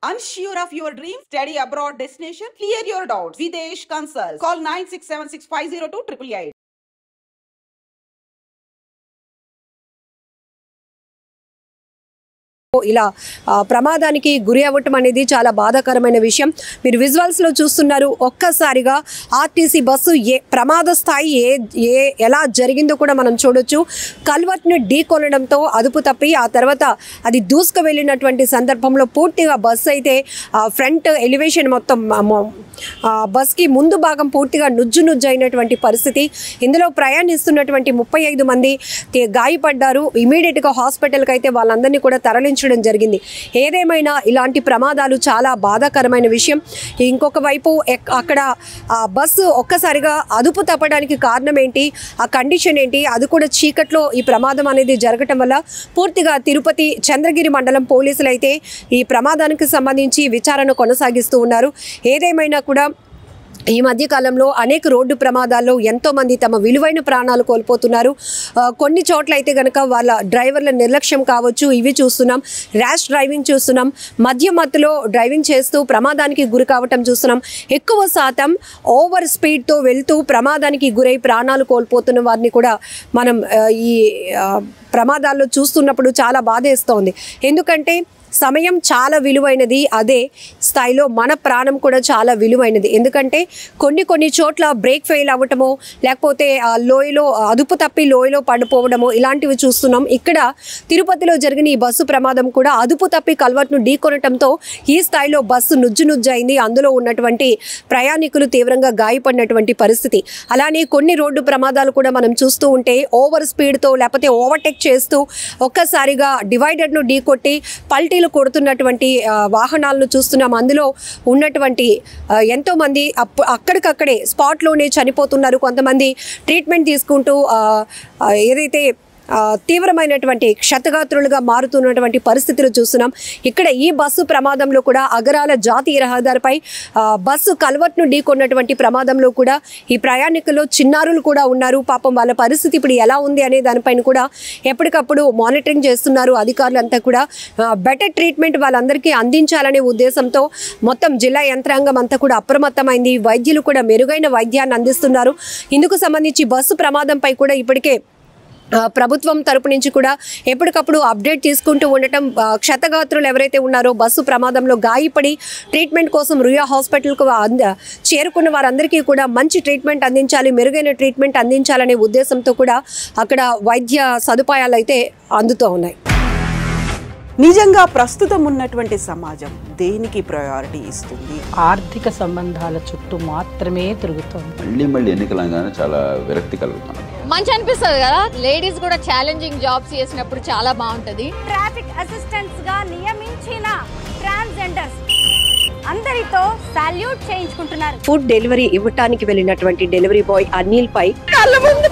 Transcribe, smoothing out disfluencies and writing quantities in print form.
Unsure of your dream? Study abroad destination? Clear your doubts. Videsh Consult. Call 9676502888. ఇలా ప్రమాదానికి గురి అవ్వటం అనేది చాలా బాధాకరమైన విషయం. మీరు విజువల్స్లో చూస్తున్నారు. ఒక్కసారిగా ఆర్టీసీ బస్సు ప్రమాద స్థాయి ఎలా జరిగిందో కూడా మనం చూడొచ్చు. కల్వర్ట్ను ఢీకొనడంతో అదుపు తప్పి ఆ తర్వాత అది దూసుకు వెళ్ళినటువంటి సందర్భంలో పూర్తిగా బస్సు అయితే ఫ్రంట్ ఎలివేషన్ మొత్తం బస్కి ముందు భాగం పూర్తిగా నుజ్జు అయినటువంటి పరిస్థితి. ఇందులో ప్రయాణిస్తున్నటువంటి 35 మంది గాయపడ్డారు. ఇమీడియట్గా హాస్పిటల్కి అయితే వాళ్ళందరినీ కూడా తరలించడం జరిగింది. ఏదేమైనా ఇలాంటి ప్రమాదాలు చాలా బాధాకరమైన విషయం. ఇంకొక వైపు అక్కడ బస్సు ఒక్కసారిగా అదుపు తప్పడానికి కారణం ఏంటి, ఆ కండిషన్ ఏంటి, అది కూడా చీకట్లో ఈ ప్రమాదం అనేది జరగటం వల్ల పూర్తిగా తిరుపతి చంద్రగిరి మండలం పోలీసులు అయితే ఈ ప్రమాదానికి సంబంధించి విచారణ కొనసాగిస్తూ ఉన్నారు. ఏదేమైనా కూడా ఈ మధ్య కాలంలో అనేక రోడ్డు ప్రమాదాల్లో ఎంతోమంది తమ విలువైన ప్రాణాలు కోల్పోతున్నారు. కొన్ని చోట్ల అయితే కనుక వాళ్ళ డ్రైవర్ల నిర్లక్ష్యం కావచ్చు, ఇవి చూస్తున్నాం. ర్యాష్ డ్రైవింగ్ చూస్తున్నాం. మధ్యలో డ్రైవింగ్ చేస్తూ ప్రమాదానికి గురి కావటం చూస్తున్నాం. ఎక్కువ శాతం ఓవర్ స్పీడ్తో వెళ్తూ ప్రమాదానికి గురై ప్రాణాలు కోల్పోతున్న వారిని కూడా మనం ఈ ప్రమాదాల్లో చూస్తున్నప్పుడు చాలా బాధేస్తోంది. ఎందుకంటే సమయం చాలా విలువైనది. అదే స్థాయిలో మన ప్రాణం కూడా చాలా విలువైనది. ఎందుకంటే కొన్ని చోట్ల బ్రేక్ ఫెయిల్ అవ్వటమో లేకపోతే లోయలో అదుపు తప్పి లోయలో పడిపోవడమో ఇలాంటివి చూస్తున్నాం. ఇక్కడ తిరుపతిలో జరిగిన ఈ బస్సు ప్రమాదం కూడా అదుపు తప్పి కల్వర్ట్ను ఢీకొనటంతో ఈ స్థాయిలో బస్సు నుజ్జైంది. అందులో ఉన్నటువంటి ప్రయాణికులు తీవ్రంగా గాయపడినటువంటి పరిస్థితి. అలానే కొన్ని రోడ్డు ప్రమాదాలు కూడా మనం చూస్తూ ఉంటే ఓవర్ స్పీడ్తో లేకపోతే ఓవర్టేక్ చేస్తూ ఒక్కసారిగా డివైడర్ను ఢీకొట్టి పల్టీ కొడుతున్నటువంటి వాహనాలను చూస్తున్నాం. అందులో ఉన్నటువంటి ఎంతోమంది అక్కడికక్కడే స్పాట్లోనే చనిపోతున్నారు. కొంతమంది ట్రీట్మెంట్ తీసుకుంటూ ఏదైతే తీవ్రమైనటువంటి క్షతగాత్రులుగా మారుతున్నటువంటి పరిస్థితులు చూస్తున్నాం. ఇక్కడ ఈ బస్సు ప్రమాదంలో కూడా అగరాల జాతీయ రహదారిపై బస్సు కల్వర్ట్ను ఢీకొన్నటువంటి ప్రమాదంలో కూడా ఈ ప్రయాణికుల్లో చిన్నారులు కూడా ఉన్నారు. పాపం వాళ్ళ పరిస్థితి ఇప్పుడు ఎలా ఉంది అనే దానిపైన కూడా ఎప్పటికప్పుడు మానిటరింగ్ చేస్తున్నారు అధికారులంతా కూడా. బెటర్ ట్రీట్మెంట్ వాళ్ళందరికీ అందించాలనే ఉద్దేశంతో మొత్తం జిల్లా యంత్రాంగం అంతా కూడా అప్రమత్తమైంది. వైద్యులు కూడా మెరుగైన వైద్యాన్ని అందిస్తున్నారు. ఇందుకు సంబంధించి బస్సు ప్రమాదంపై కూడా ఇప్పటికే ప్రభుత్వం తరపు నుంచి కూడా ఎప్పటికప్పుడు అప్డేట్ తీసుకుంటూ ఉండటం, క్షతగాత్రులు ఎవరైతే ఉన్నారో బస్సు ప్రమాదంలో గాయపడి ట్రీట్మెంట్ కోసం రుయా హాస్పిటల్కు చేరుకున్న వారందరికీ కూడా మంచి ట్రీట్మెంట్ అందించాలి, మెరుగైన ట్రీట్మెంట్ అందించాలనే ఉద్దేశంతో కూడా అక్కడ వైద్య సదుపాయాలు అయితే అందుతూ ఉన్నాయి. నిజంగా ప్రస్తుతం ఉన్నటువంటి సమాజం దేనికి ప్రయారిటీ ఇస్తుంది? ఆర్థిక సంబంధాల చుట్టూ మాత్రమే తిరుగుతుంది. మళ్ళీ ఎన్నికలంగానే చాలా విరక్తి కలుగుతుంది. మంచి అనిపిస్తుంది కదా, లేడీస్ కూడా ఛాలెంజింగ్ జాబ్స్ చేసినప్పుడు చాలా బాగుంటది. ట్రాఫిక్ అసిస్టెంట్స్ గా నియమించిన ట్రాన్స్జెండర్స్ అందరితో సాల్యూట్ చేయించుకుంటున్నారు. ఫుడ్ డెలివరీ ఇవ్వటానికి వెళ్ళినటువంటి డెలివరీ బాయ్ అనిల్ పై కళ్ళ ముందు